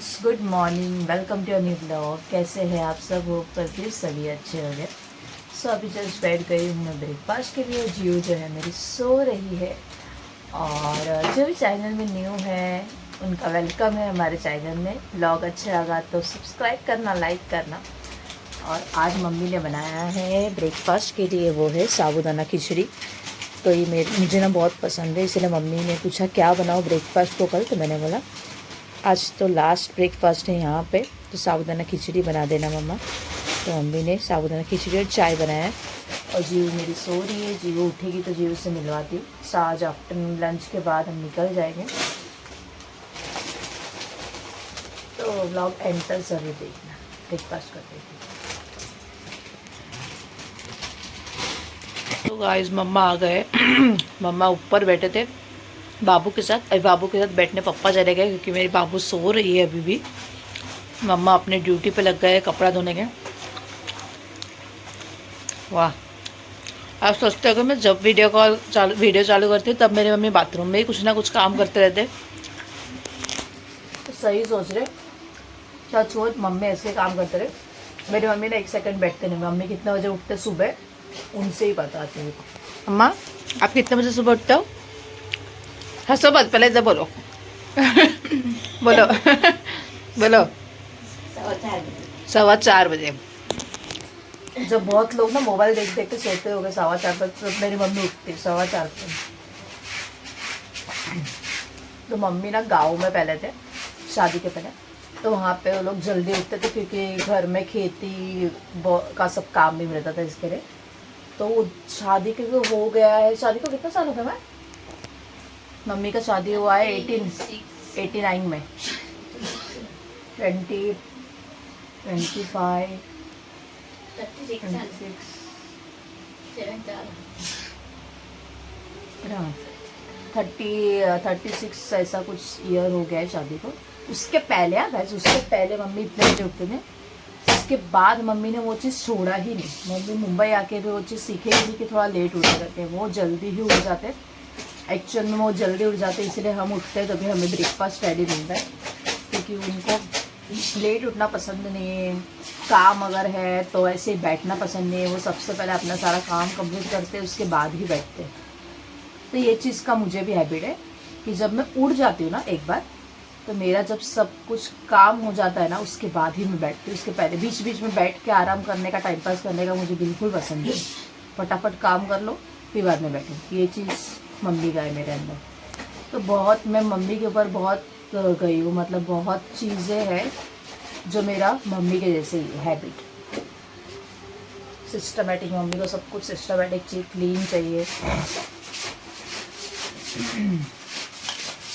Friends, good morning. Welcome to a new blog. कैसे हैं आप सब? होप करती हूँ सभी अच्छे हो गए। सो अभी जस्ट बैठ गई हूँ मैं ब्रेकफास्ट के लिए। जियो जो है मेरी सो रही है। और जो भी चैनल में न्यू है उनका वेलकम है हमारे चैनल में। ब्लॉग अच्छा लगा तो सब्सक्राइब करना, लाइक करना। और आज मम्मी ने बनाया है ब्रेकफास्ट के लिए, वो है साबूदाना खिचड़ी। तो ये मुझे ना बहुत पसंद है, इसलिए मम्मी ने पूछा क्या बनाओ ब्रेकफास्ट को कल। तो मैंने बोला आज तो लास्ट ब्रेकफास्ट है यहाँ पे, तो साबूदाना खिचड़ी बना देना मम्मा। तो मम्मी ने साबूदाना खिचड़ी और चाय बनाया है। और जीव मेरी सो रही है, जीव उठेगी तो जीव से मिलवाती हूँ। आज आफ्टरनून लंच के बाद हम निकल जाएंगे। तो व्लॉग एंड तक जरूर देखना। ब्रेकफास्ट कर देती हूँ। तो गाइस मम्मा आ गए। मम्मा ऊपर बैठे थे बाबू के साथ। अभी बाबू के साथ बैठने पापा चले गए क्योंकि मेरी बाबू सो रही है अभी भी। मम्मा अपने ड्यूटी पे लग गए कपड़ा धोने के। वाह, आप सोचते हो कि मैं जब वीडियो चालू करती हूँ तब मेरी मम्मी बाथरूम में ही कुछ ना कुछ काम करते रहते। तो सही सोच रहे, सच सोच, मम्मी ऐसे काम करते रहे। मेरी मम्मी ने एक सेकंड बैठते नहीं। मम्मी कितने बजे उठते सुबह उनसे ही बताती हूँ। अम्मा आप कितने बजे सुबह उठते हो? हंसो मत, पहले से बोलो। बोलो। बोलो 4:15 बजे। जब बहुत लोग ना मोबाइल देख देख के सोते हो गए 4:15 बजे, तो मेरी मम्मी उठती 4:15 बजे। तो मम्मी ना गाँव में पहले थे, शादी के पहले। तो वहाँ पे वो लोग जल्दी उठते थे क्योंकि घर में खेती का सब काम भी मिलता था इसके लिए। तो वो शादी के हो गया है, शादी को कितना साल हो गया? मैं मम्मी का शादी हुआ है 1889 में। 20, 25, 36 ऐसा कुछ ईयर हो गया है शादी को। उसके पहले उसके पहले मम्मी इतने बजे उठते थे। उसके बाद मम्मी ने वो चीज़ छोड़ा ही नहीं। मम्मी मुंबई आके भी वो चीज़ सीखेगी नहीं कि थोड़ा लेट उठे करते। वो जल्दी ही उठ जाते। एक्चुअल में वो जल्दी उठ जाते, इसलिए हम उठते हैं तभी हमें ब्रेकफास्ट रेडी मिलता है। क्योंकि उनको लेट उठना पसंद नहीं है। काम अगर है तो ऐसे ही बैठना पसंद नहीं है। वो सबसे पहले अपना सारा काम कंप्लीट करते हैं, उसके बाद ही बैठते हैं। तो ये चीज़ का मुझे भी हैबिट है कि जब मैं उठ जाती हूँ ना एक बार, तो मेरा जब सब कुछ काम हो जाता है ना उसके बाद ही मैं बैठती हूँ। उसके पहले बीच बीच में बैठ के आराम करने का, टाइम पास करने का मुझे बिल्कुल पसंद है। फटाफट काम कर लो फिर बाद में बैठो। ये चीज़ मम्मी का है मेरे अंदर। तो बहुत मैं मम्मी के ऊपर बहुत गई हूँ। मतलब बहुत चीज़ें हैं जो मेरा मम्मी के जैसे ही हैबिट। सिस्टमेटिक, मम्मी को सब कुछ सिस्टमेटिक चीज, क्लीन चाहिए।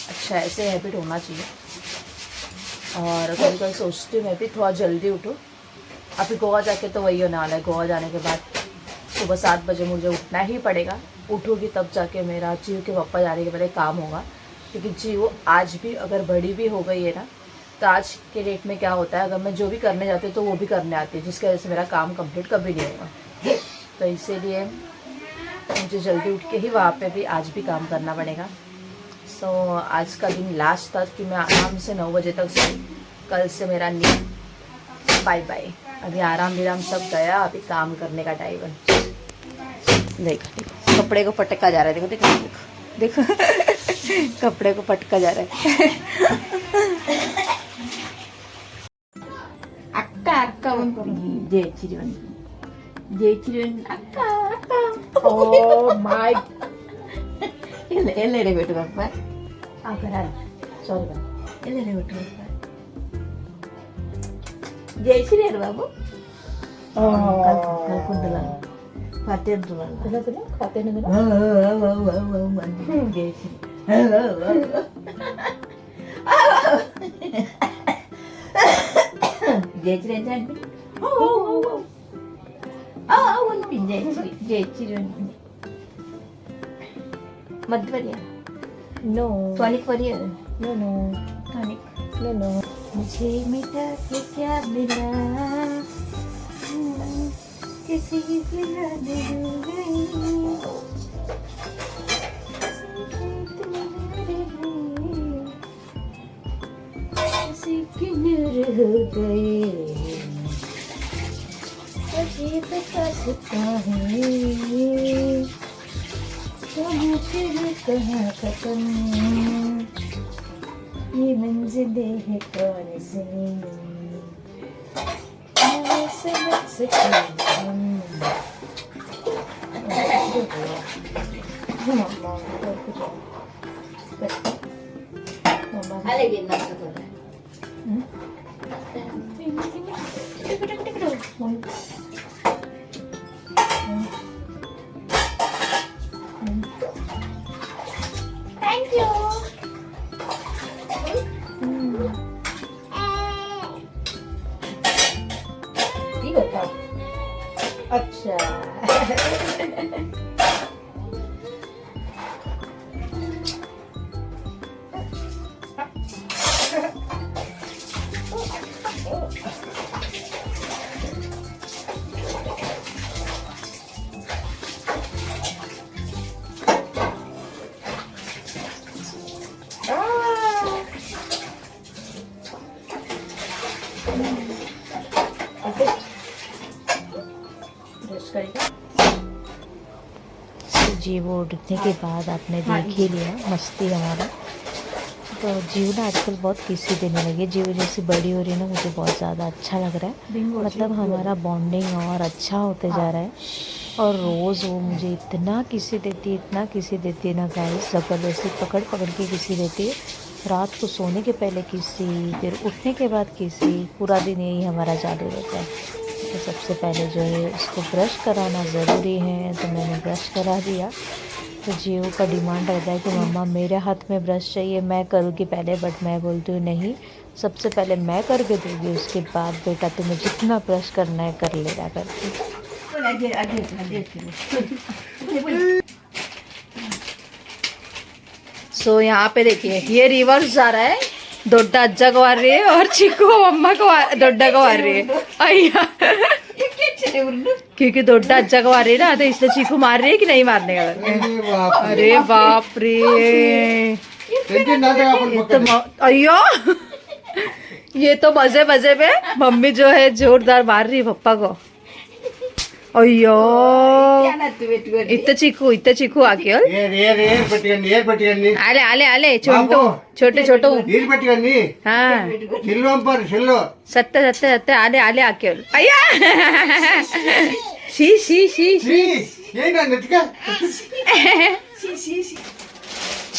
अच्छा, ऐसे हैबिट होना चाहिए। और कभी कभी सोचती हूँ मैं भी थोड़ा जल्दी उठूँ। अभी गोवा जाके तो वही होने वाला है। गोवा जाने के बाद सुबह 7 बजे मुझे उठना ही पड़ेगा। उठूँगी तब जाके मेरा जीव के पापा जाने के पहले काम होगा। क्योंकि जीव आज भी अगर बड़ी भी हो गई है ना, तो आज के डेट में क्या होता है, अगर मैं जो भी करने जाती हूँ तो वो भी करने आती है, जिसकी वजह से मेरा काम कंप्लीट कभी नहीं होगा। तो इसीलिए मुझे जल्दी उठ के ही वहाँ पे भी आज भी काम करना पड़ेगा। सो आज का दिन लास्ट था कि मैं आराम से 9 बजे तक सोई। कल से मेरा नींद बाय बाय। अभी आराम विराम सब गया, अभी काम करने का टाइम है। देखो कपड़े को पटका जा रहा है। देखो देखो देखो देखो कपड़े को पटका जा रहा है। अक्का अक्का जय चिरवन अक्का अक्का। ओ माय ಎಲ್ಲಿ ಬಿಟ್ಟು ಬಪ್ಪ ಆ ಕಡೆ ಸಾರಿ ಬಾ ಎಲ್ಲಿ ಬಿಟ್ಟು ಬಪ್ಪ ಜಯಶ್ರೀ ಯಾರು ಬಾಬು? ಕಲ್ಕುಂದಲ ಪಾತೇಂದ್ರಲ್ಲ ತಿನ್ನೋದಿಲ್ಲ ಪಾತೇಂದ್ರ ಜಯಶ್ರೀ ಜಯಶ್ರೀ ಅಂತ ಅನ್ಬಿಟ್ಟು ಒಂದು ಪಿನ್ ಜಯಶ್ರೀ ಅನ್ಬಿಟ್ಟು मध्य नो टॉनिक वरिया no no tonic no no. मुझे मिटा के क्या मिला, किसी बिना दिल गई। किसी कहाँ खत्म ये मंजिलें है कौन सी समझ सके हम थैंक यू ठीक होता अच्छा जी वो उठने के बाद आपने देख ही लिया मस्ती हमारा। तो जीव ना आजकल बहुत किसी देने लगी। जीव जैसी बड़ी हो रही है ना, मुझे बहुत ज़्यादा अच्छा लग रहा है। मतलब हमारा बॉन्डिंग और अच्छा होते जा रहा है। और रोज़ वो मुझे इतना किसी देती है, इतना किसी देती है ना गाइस, ज़बरदस्ती पकड़ पकड़ के किसी देती है। रात को सोने के पहले किसी, फिर उठने के बाद किसी, पूरा दिन यही हमारा चालू रहता है। तो सबसे पहले जो है उसको ब्रश कराना ज़रूरी है, तो मैंने ब्रश करा दिया। तो जियो का डिमांड रहता है कि मम्मा मेरे हाथ में ब्रश चाहिए, मैं करूँगी पहले। बट मैं बोलती हूँ नहीं, सबसे पहले मैं करके दूँगी, उसके बाद बेटा तुम्हें जितना ब्रश करना है कर लेगा करके। सो यहाँ पे देखिए ये रिवर्स जा रहा है। ದೊಡ್ಡ ಅಜ್ಜ ರही है और चिक्कू अम्मा को ದೊಡ್ಡ रही है। अय्या क्योंकि ದೊಡ್ಡ अज्जा रही है ना, तो इसलिए चिक्कू मार रही है कि नहीं मारने का। अरे बाप रे, अयो ये तो मजे मजे में मम्मी जो है जोरदार मार रही है पप्पा को। अयो इतना चीकू आके आले आले आले छोटू छोटे छोटू हाँ सत्ते सत्ते सत्ते आले आले आके अय्या शी शी शी शी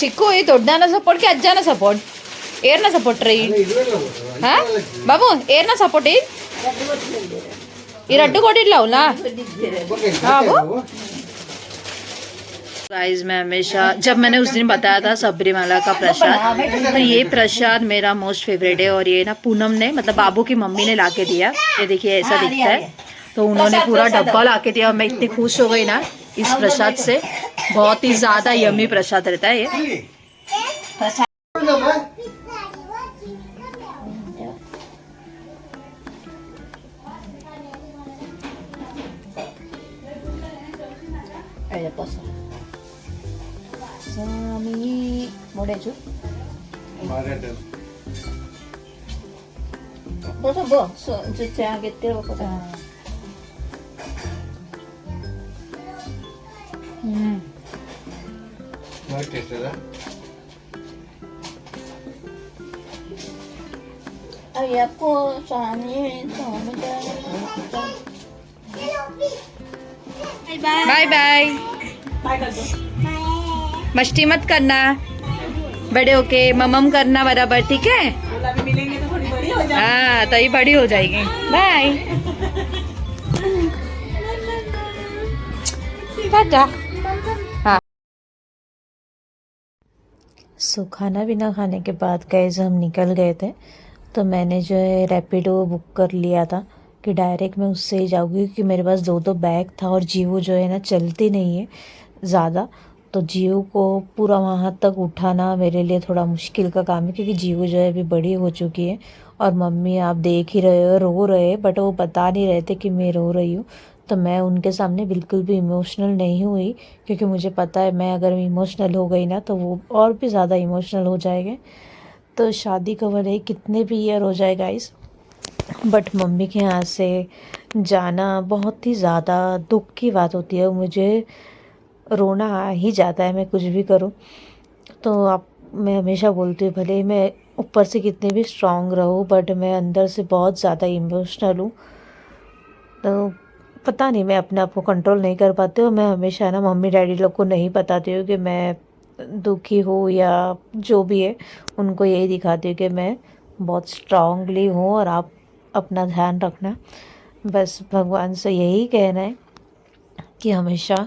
ಚಿಕ್ಕು ಈ ದೊಡ್ಡನ ಸಪೋರ್ಟ್ ಕೆ ಅಜ್ಜನ ಸಪೋರ್ಟ್ ಏರ್ನ ಸಪೋರ್ಟ್ ರೈ ಹಾ ಬಾಬು ಏರ್ನ ಸಪೋರ್ಟ್ ಈ ರಡ್ಡು ಕೊಟ್ಟಿಡ್ಲಾವ್ ना गाइस मैं हमेशा जब मैंने उस दिन बताया था सबरीमाला का प्रसाद, तो ये प्रसाद मेरा मोस्ट फेवरेट है। और ये ना पूनम ने मतलब बाबू की मम्मी ने लाके दिया। ये देखिए ऐसा दिखता है। तो उन्होंने पूरा डब्बा लाके दिया। मैं इतनी खुश हो गई ना इस प्रसाद से। बहुत ही ज्यादा यम्मी प्रसाद रहता है ये। स्वामी मोडेजू 벌써 뭐 제하게 때려보자. 맛있겠어요? 아 예뻐 स्वामी स्वामी बाय बाय मस्ती मत करना, बड़े होके ममम करना बराबर, ठीक है? मिलेंगे तो थोड़ी बड़ी हो जाएगी। हाँ तो ये बड़ी हो जाएगी। बाय टाटा। हाँ सो खाना पीना खाने के बाद गाइस हम निकल गए थे। तो मैंने जो है रैपिडो बुक कर लिया था कि डायरेक्ट मैं उससे ही जाऊँगी, क्योंकि मेरे पास दो बैग था और जीवो जो है ना चलती नहीं है ज़्यादा। तो जीवो को पूरा वहाँ तक उठाना मेरे लिए थोड़ा मुश्किल का काम है, क्योंकि जीवो जो है अभी बड़ी हो चुकी है। और मम्मी आप देख ही रहे हो रो रहे हैं, बट वो बता नहीं रहे थे कि मैं रो रही हूँ। तो मैं उनके सामने बिल्कुल भी इमोशनल नहीं हुई, क्योंकि मुझे पता है मैं अगर इमोशनल हो गई ना तो वो और भी ज़्यादा इमोशनल हो जाएंगे। तो शादी को भले कितने भी ईयर हो जाए गाइस, बट मम्मी के यहाँ से जाना बहुत ही ज़्यादा दुख की बात होती है। मुझे रोना आ ही जाता है, मैं कुछ भी करूँ तो। आप मैं हमेशा बोलती हूँ, भले ही मैं ऊपर से कितने भी स्ट्रांग रहूँ बट मैं अंदर से बहुत ज़्यादा इमोशनल हूँ। तो पता नहीं, मैं अपने आप को कंट्रोल नहीं कर पाती हूँ। मैं हमेशा ना मम्मी डैडी लोग को नहीं बताती हूँ कि मैं दुखी हूँ या जो भी है। उनको यही दिखाती हूँ कि मैं बहुत स्ट्रांगली हूँ और आप अपना ध्यान रखना। बस भगवान से यही कहना है कि हमेशा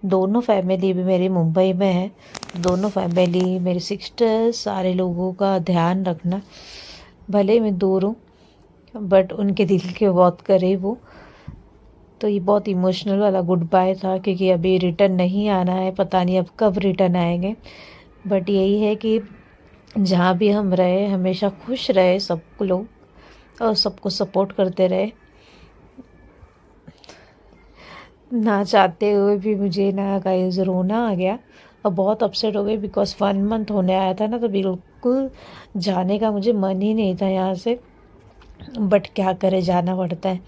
दोनों फैमिली भी मेरी मुंबई में है, दोनों फैमिली मेरे सिस्टर सारे लोगों का ध्यान रखना। भले मैं दूर हूँ बट उनके दिल के बहुत करीब हूँ। तो ये बहुत इमोशनल वाला गुड बाय था, क्योंकि अभी रिटर्न नहीं आना है, पता नहीं अब कब रिटर्न आएंगे। बट यही है कि जहाँ भी हम रहे हमेशा खुश रहे सब लोग और सबको सपोर्ट करते रहे। ना चाहते हुए भी मुझे ना गाइस रोना आ गया और बहुत अपसेट हो गई, बिकॉज़ 1 मंथ होने आया था ना, तो बिल्कुल जाने का मुझे मन ही नहीं था यहाँ से। बट क्या करे, जाना पड़ता है।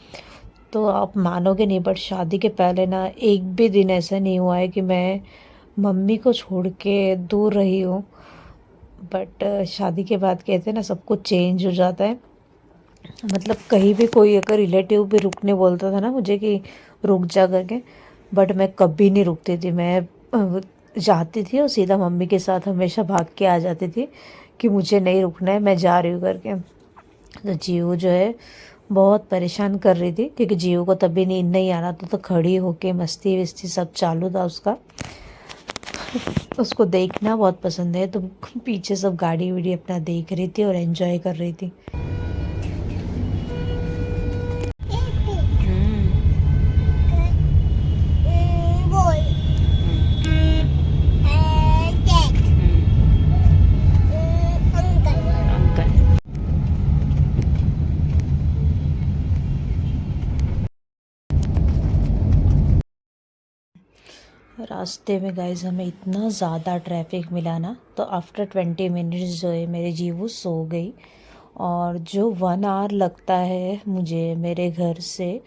तो आप मानोगे नहीं, बट शादी के पहले ना एक भी दिन ऐसा नहीं हुआ है कि मैं मम्मी को छोड़ के दूर रही हूँ। बट शादी के बाद कहते हैं ना, सब कुछ चेंज हो जाता है। मतलब कहीं भी कोई अगर रिलेटिव भी रुकने बोलता था ना मुझे कि रुक जा करके, बट मैं कभी नहीं रुकती थी। मैं जाती थी और सीधा मम्मी के साथ हमेशा भाग के आ जाती थी कि मुझे नहीं रुकना है, मैं जा रही हूँ करके। तो जीव जो है बहुत परेशान कर रही थी, क्योंकि जीव को तभी नींद नहीं आ रहा था, तो खड़ी होके मस्ती वस्ती सब चालू था उसका। उसको देखना बहुत पसंद है, तो पीछे सब गाड़ी वीड़ी अपना देख रही थी और एंजॉय कर रही थी। रास्ते में गाइस हमें इतना ज़्यादा ट्रैफिक मिला ना, तो आफ्टर 20 मिनट्स जो है मेरी जीवू सो गई। और जो 1 आवर लगता है मुझे मेरे घर से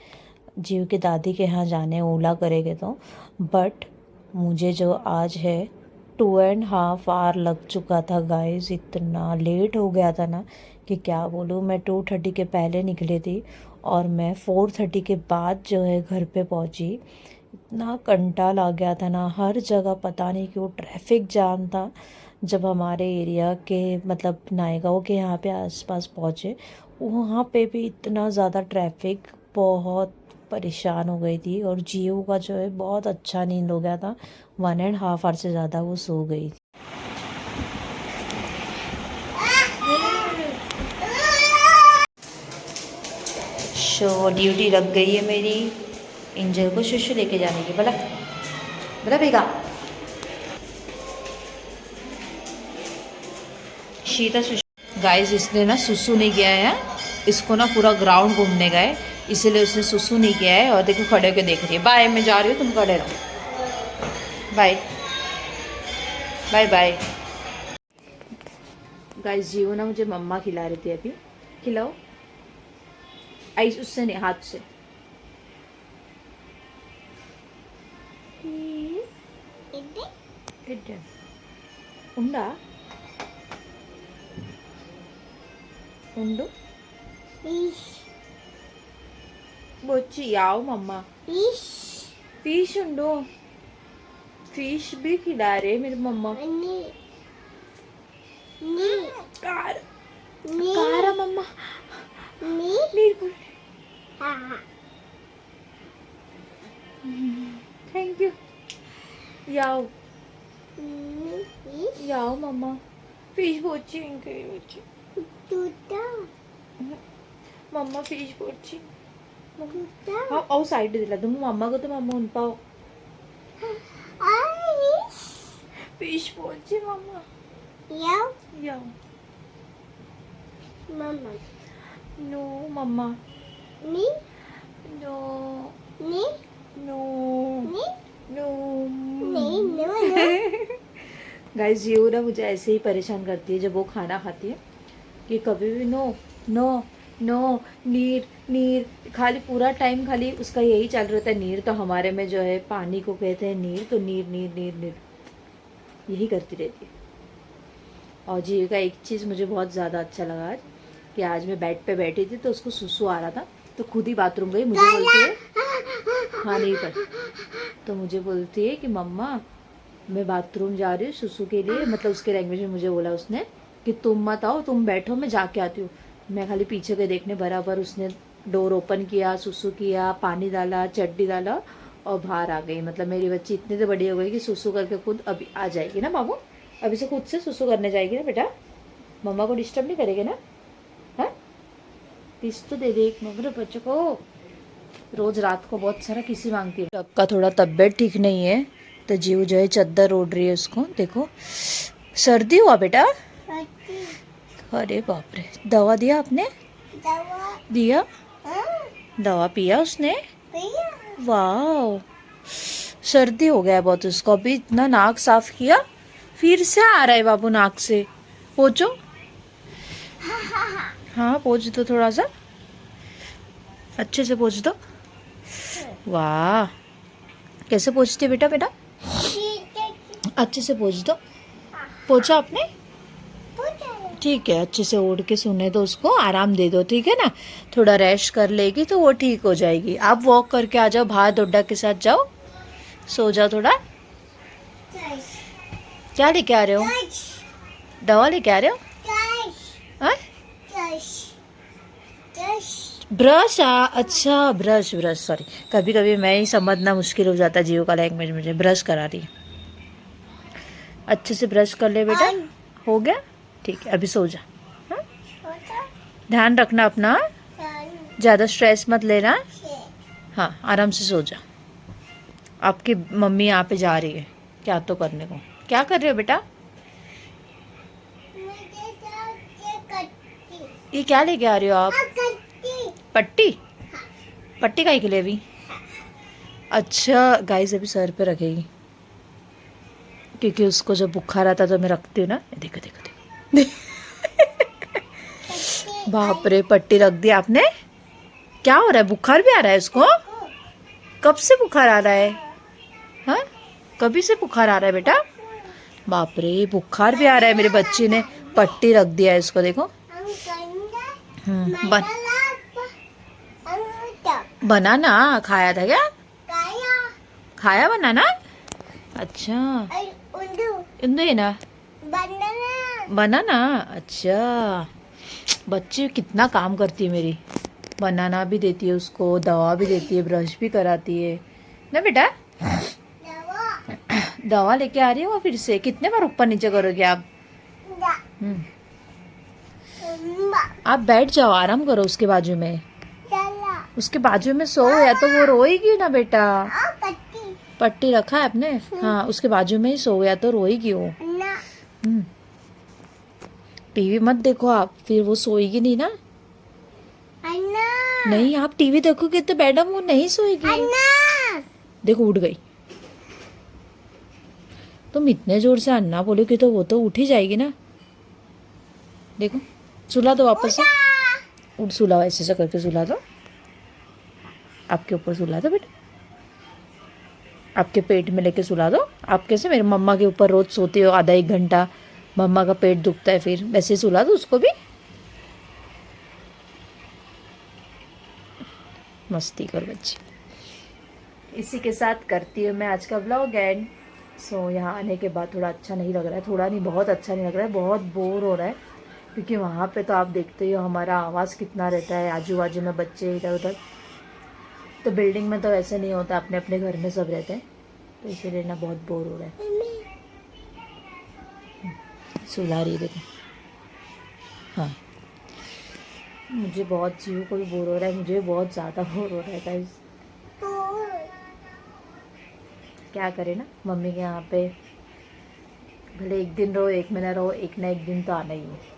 जीव की दादी के यहाँ जाने ओला करेंगे तो, बट मुझे जो आज है 2.5 आवर लग चुका था गाइस। इतना लेट हो गया था ना कि क्या बोलूँ। मैं 2:30 के पहले निकली थी और मैं 4:30 के बाद जो है घर पे पहुँची। इतना कंटाल आ गया था ना, हर जगह पता नहीं क्यों ट्रैफिक जाम था। जब हमारे एरिया के मतलब नायगांव के यहाँ पे आसपास पहुँचे, वहाँ पे भी इतना ज़्यादा ट्रैफिक, बहुत परेशान हो गई थी। और जियो का जो है बहुत अच्छा नींद हो गया था, 1.5 आवर से ज़्यादा वो सो गई थी। शो ड्यूटी लग गई है मेरी, एंजल को शुशु लेके जाने की। बोला बोला बेगा शीता सुशु। गाइस इसने ना सुसु नहीं किया है, इसको ना पूरा ग्राउंड घूमने गए, इसीलिए उसने सुसु नहीं किया है। और देखो खड़े होकर देख रही है। बाय, मैं जा रही हूँ, तुम खड़े रहो। Bye bye bye. गाइस जीव ना मुझे मम्मा खिला रही थी अभी। खिलाओ। आइस उससे नहीं, हाथ से। उंडा उंडू బొచ్చి యావ్ मम्मा फिश उंडो। फिश भी खिला रहे मेरे मम्मा। कार कारा मम्मा मेरे थैंक यू। याव याव मम्मा फिश बొచ్చి ఇంకా బొచ్చి मम्मा फिश बొచ్చి आओ साइड दिला तुम मम्मा को, तो मम्मा उन पाओ फिश बొచ్చి मम्मा याव याव मम्मा नो मम्मा नी नो नी नो नी नो नहीं नो गाइस जीव ना मुझे ऐसे ही परेशान करती है जब वो खाना खाती है, कि कभी भी नो नो नो, नीर नीर, खाली पूरा टाइम खाली उसका यही चल रहा था नीर। तो हमारे में जो है पानी को कहते हैं नीर, तो नीर नीर नीर नीर यही करती रहती है। और जी का एक चीज़ मुझे बहुत ज़्यादा अच्छा लगा आज, कि आज मैं बेड पे बैठी थी तो उसको सुसु आ रहा था, तो खुद ही बाथरूम गई, मुझे बोलती है हाँ नहीं कर, तो मुझे बोलती है कि मम्मा मैं बाथरूम जा रही हूँ सुसु के लिए, मतलब उसके लैंग्वेज में मुझे बोला उसने कि तुम मत आओ, तुम बैठो, मैं जाके आती हूँ। मैं खाली पीछे के देखने बराबर उसने डोर ओपन किया, सुसु किया, पानी डाला, चड्डी डाला और बाहर आ गई। मतलब मेरी बच्ची इतनी तो बड़ी हो गई कि सुसु करके खुद अभी आ जाएगी ना बाबू, अभी से खुद से सुसु करने जाएगी ना बेटा, मम्मा को डिस्टर्ब नहीं करेगी ना। हाँ किस तो दे दे एक मेरे बच्चे को, रोज रात को बहुत सारा किसी मांगती है। सबका थोड़ा तबीयत ठीक नहीं है तो जीव जो है चद्दर ओढ़ रही है उसको, देखो सर्दी हुआ बेटा। अरे बाप रे, दवा दिया आपने? दिया, दवा पिया उसने? वाह, सर्दी हो गया है बहुत उसको। अभी इतना नाक साफ किया, फिर से आ रहा है बाबू नाक से। पोछो, हाँ पोछ दो थोड़ा सा, अच्छे से पोछ दो। वाह, कैसे पोछते बेटा? बेटा अच्छे से पोछ दो। पोछा आपने? ठीक है, अच्छे से ओढ़ के सोने दो उसको, आराम दे दो, ठीक है ना। थोड़ा रेस्ट कर लेगी तो वो ठीक हो जाएगी। आप वॉक करके आ जाओ, बाहर डोडा के साथ जाओ, सो जाओ थोड़ा। क्या लेके आ रहे हो? दवा लेके आ रहे हो? ब्रश? अच्छा ब्रश, ब्रश, सॉरी, कभी कभी मैं ही समझना मुश्किल हो जाता जियो का लैंग्वेज। मुझे ब्रश करा रही है, अच्छे से ब्रश कर ले बेटा। हो गया, ठीक है, अभी सो जा। हाँ? ध्यान रखना अपना, ज़्यादा स्ट्रेस मत लेना। हाँ आराम से सो जा। आपकी मम्मी यहाँ पे जा रही है क्या तो करने को। क्या कर रहे हो बेटा? ये क्या लेके आ रहे हो आप? पट्टी? पट्टी काहे के लिए अभी? अच्छा गाइस, अभी सर पे रखेगी क्योंकि उसको जब बुखार आता तो मैं रखती हूँ ना। देखो देखो देखो बाप रे, पट्टी रख दी आपने। क्या हो रहा है? बुखार भी आ रहा है उसको? कब से बुखार आ रहा है? हाँ कभी से बुखार आ रहा है बेटा? बाप रे, बुखार भी आ रहा है। मेरे बच्चे ने पट्टी रख दिया है इसको, देखो। बनाना खाया था क्या? खाया बनाना? अच्छा, इंदु है ना बनाना। अच्छा, बच्ची कितना काम करती है मेरी, बनाना भी देती है उसको, दवा भी देती है, ब्रश भी कराती है ना बेटा। दवा लेके आ रही हो फिर से? कितने बार ऊपर नीचे करोगे आप? आप बैठ जाओ, आराम करो उसके बाजू में। उसके बाजू में सो, या तो वो रोएगी ना बेटा। पट्टी रखा है आपने? हाँ उसके बाजू में ही सो, या तो रोएगी वो। टीवी मत देखो आप, फिर वो सोएगी नहीं ना। नहीं, आप टीवी देखोगे तो मैडम वो नहीं सोएगी। देखो उठ गई। तुम इतने जोर से अन्ना बोलोगे तो वो तो उठ ही जाएगी ना। देखो, सुला दो वापस से। उठ, सुलाओ, ऐसे से करके सुला दो। आपके ऊपर सुला दो बेटा, आपके पेट में लेके सुला दो। आप कैसे मेरे मम्मा के ऊपर रोज सोती हो आधा एक घंटा, मम्मा का पेट दुखता है, फिर वैसे ही सुला दो उसको भी। मस्ती कर बच्ची। इसी के साथ करती हूँ मैं आज का व्लॉग एंड। सो यहाँ आने के बाद थोड़ा अच्छा नहीं लग रहा है, थोड़ा नहीं बहुत अच्छा नहीं लग रहा है, बहुत बोर हो रहा है। क्योंकि वहाँ पे तो आप देखते ही हो हमारा आवाज़ कितना रहता है, आजू बाजू में बच्चे इधर उधर। तो बिल्डिंग में तो ऐसे नहीं होता, अपने अपने घर में सब रहते हैं, तो इसीलिए ना बहुत बोर हो रहा है। सुला रही देखो। हाँ मुझे बहुत, जीव को भी बोर हो रहा है, मुझे बहुत ज़्यादा बोर हो रहा है गाइस। क्या करें ना, मम्मी के यहाँ पे भले एक दिन रहो, एक महीना रहो, एक ना एक दिन तो आना ही है।